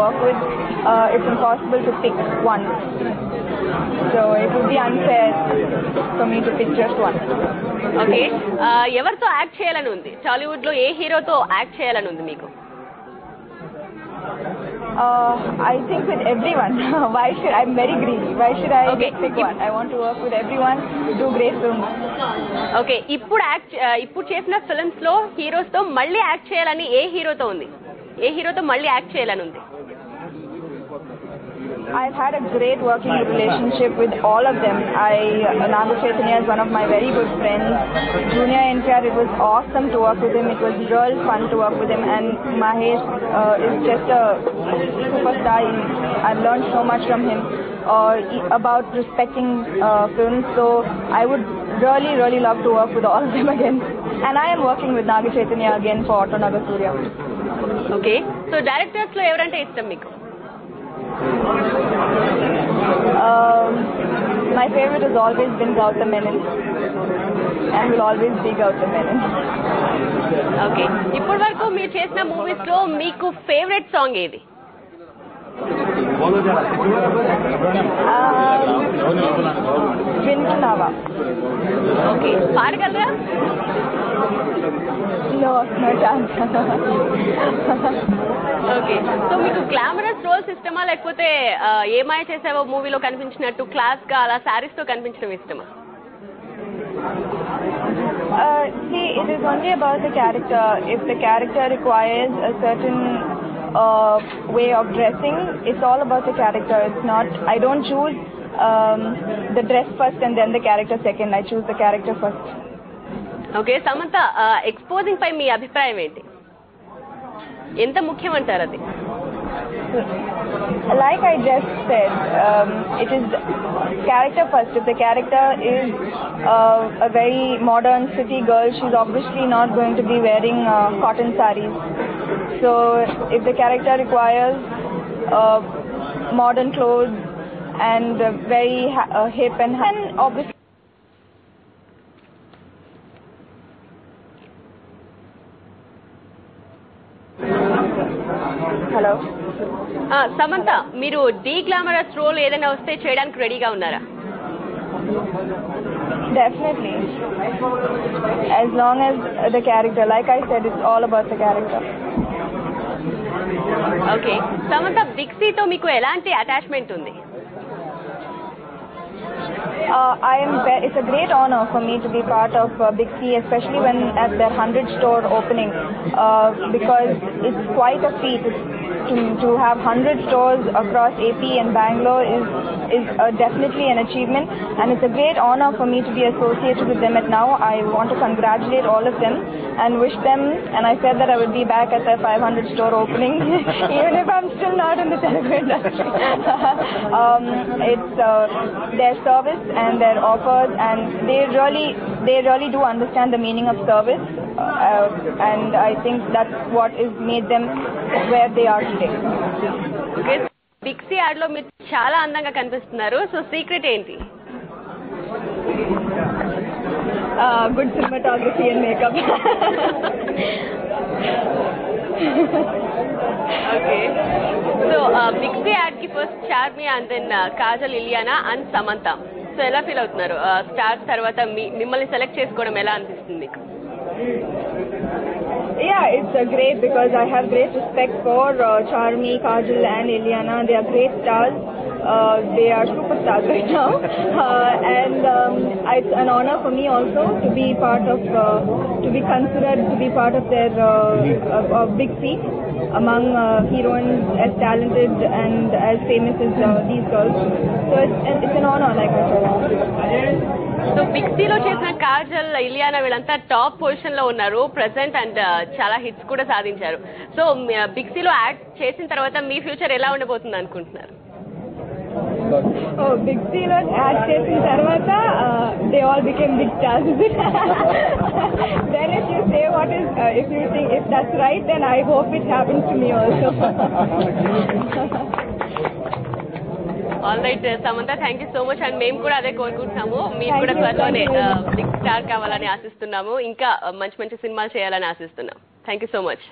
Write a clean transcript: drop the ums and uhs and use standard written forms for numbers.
work with, it's impossible to pick one. So it would be unfair for me to pick just one. Okay. ఎవరితో act చేయాలని ఉంది? టాలీవుడ్ లో ఏ హీరోతో act చేయాలని ఉంది మీకు? I think with everyone. Why should I'm very greedy. Why should I pick one? I want to work with everyone, do great films. Okay. ఇప్పుడు చేసిన ఫిల్మ్స్ లో హీరోస్ తో మళ్ళీ యాక్ట్ చేయాలని ఏ హీరోతో ఉంది? ఏ హీరోతో మళ్ళీ యాక్ట్ చేయాలని ఉంది? I've had a great working relationship with all of them. Naga Chaitanya is one of my very good friends. Junior NTR, it was awesome to work with him. It was real fun to work with him. And Mahesh is just a superstar. I've learned so much from him about respecting films. So I would really love to work with all of them again. And I am working with Naga Chaitanya again for Auto Naga Surya. Okay. So directors lo evarante ishtam meeku? My favorite has always been Gautam Menon and will always be Gautam Menon. Okay. ఇప్పటి వరకు మీరు చేసిన movies లో మీకు favourite song ఏది? వింటున్నావా? Okay. పాడగలరా? No chance. Okay. So మీకు గ్లామరస్ రోల్స్ ఇష్టమా లేకపోతే ఏమాయ చేసావో మూవీలో కనిపించినట్టు క్లాస్ గా అలా సారీస్ తో కనిపించడం ఇష్టమా? See, it is only about the character. If the character requires a certain way of dressing, it's all about the character. It's not, I don't choose the dress first and then the character second. I choose the character first. Okay. Samantha exposing పై మీ అభిప్రాయం ఏంటి? ఎంత ముఖ్యం అంటారు అది? Like I just said, it is character first. If the character is a very modern city girl, she's obviously not going to be wearing cotton sarees. So if the character requires modern clothes and very hip and obviously. Hello Samantha, మీరు D glamorous role ఏదైనా వస్తే చేయడానికి రెడీగా ఉన్నారా? Definitely. As long as the character, like I said, it's all about the character. Okay. Samantha, బిక్సీతో మీకు ఎలాంటి attachment ఉంది? It's a great honor for me to be part of Big C, especially when at their 100 store opening, because it's quite a feat. To have 100 stores across AP and Bangalore is definitely an achievement, and it's a great honor for me to be associated with them at now. I want to congratulate all of them and wish them, and I said that I would be back at their 500 store opening even if I'm still not in the Telugu industry. It's their service and their offers, and they really do understand the meaning of service, and I think that's what is made them where they are today. Okay. బిక్సీ ad లో మీరు చాలా అందంగా కనిపిస్తున్నారు. So secret ఏంటి? Good cinematography and makeup. Okay. So బిక్సీ ad కి first Charmi and then Kajal, Ileana and Samantha. So ఎలా ఫీల్ అవుతున్నారు? స్టార్స్ తర్వాత మిమ్మల్ని సెలెక్ట్ చేసుకోవడం ఎలా అనిపిస్తుంది మీకు? Yeah, it's great because I have great respect for Charmi, Kajal and Ilyana. They are great stars. They are superstars right now. And it's an honor for me also to be part of, to be considered to be part of their big seat among heroines as talented and as famous as these girls. So it's an honor, like I said. So బిక్సీలో చేసిన కాజల్, ఇలియానా వీళ్ళంతా top position లో ఉన్నారు present, and చాలా hits కూడా సాధించారు. So బిక్సీలో add చేసిన తర్వాత మీ ఫ్యూచర్ ఎలా ఉండబోతుంది అనుకుంటున్నారు? బిక్సీలో యాడ్ చేసిన తర్వాత they all became big stars. Then if you say what is, if you think if that's right, then I hope it happens to me also. All right Samantha, thank you so much. And మేము కూడా అదే కోరుకుంటున్నాము, మీరు కూడా త్వరలోనే big star కావాలని ఆశిస్తున్నాము, ఇంకా మంచి మంచి సినిమాలు చేయాలని ఆశిస్తున్నాం. Thank you so much.